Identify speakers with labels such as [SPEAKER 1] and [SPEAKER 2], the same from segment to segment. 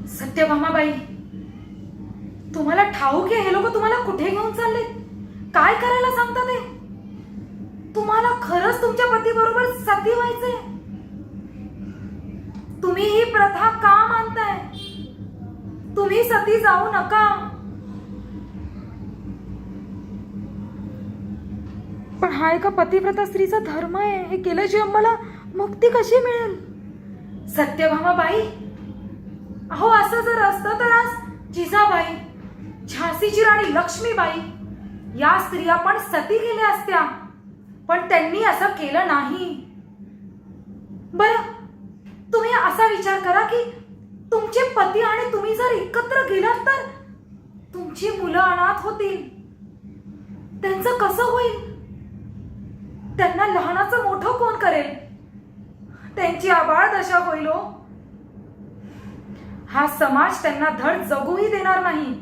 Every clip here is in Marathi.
[SPEAKER 1] सत्यभामाबाई, तुम्हाला ठाऊक आहे हे लोक तुम्हाला कुठे घेऊन चालले, काय करायला सांगतात ते? तुम्हाला खरंच तुमच्या पती बरोबर सती व्हायचंय? तुम्ही ही प्रथा का मानताय? तुम्ही सती जाऊ नका. पण हा एका पतिव्रता स्त्रीचा धर्म आहे. हे केल्याशिवाय मला मुक्ती कशी मिळेल? सत्यभामाबाई, अहो असं जर असतं तर आज जिजाबाई, झाशीची राणी लक्ष्मीबाई या स्त्रिया पण सती केल्या असत्या, पण त्यांनी असं केलं नाही. बरं, तुम्ही असा विचार करा की तुमचे पती आणि तुम्ही जर एकत्र गेलात तर तुमची मुलं अनाथ होतील. त्यांचं कसं होईल? त्यांना लहानाचं मोठं कोण करेल? त्यांची आबाळ दशा होईल हो. हा समाज त्यांना धड जगूही देणार नाही.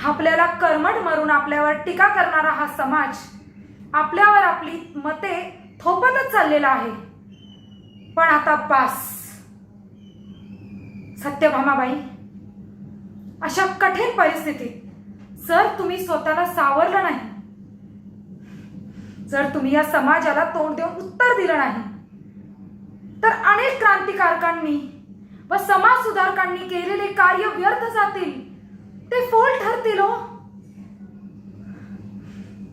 [SPEAKER 1] आपल्याला कर्मठ मारून आपल्यावर टीका करणारा हा समाज आपल्यावर आपली मते थोपतच चाललेला आहे. पण आता बास. सत्यभामाबाई, अशा कठीण परिस्थितीत जर तुम्ही स्वतःला सावरलं नाही, जर तुम्ही या समाजाला तोंड देऊन उत्तर दिलं नाही, तर अनेक क्रांतिकारकांनी व समाज सुधारकांनी केलेले कार्य व्यर्थ जातील, ते फोल ठरतील हो.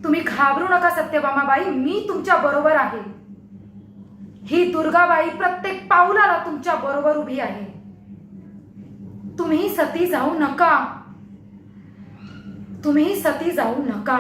[SPEAKER 1] तुम्ही घाबरू नका सत्यभामाबाई, मी तुमच्या बरोबर आहे. ही दुर्गाबाई प्रत्येक पाऊलाला तुमच्या बरोबर उभी आहे. तुम्ही सती जाऊ नका. तुम्ही सती जाऊ नका.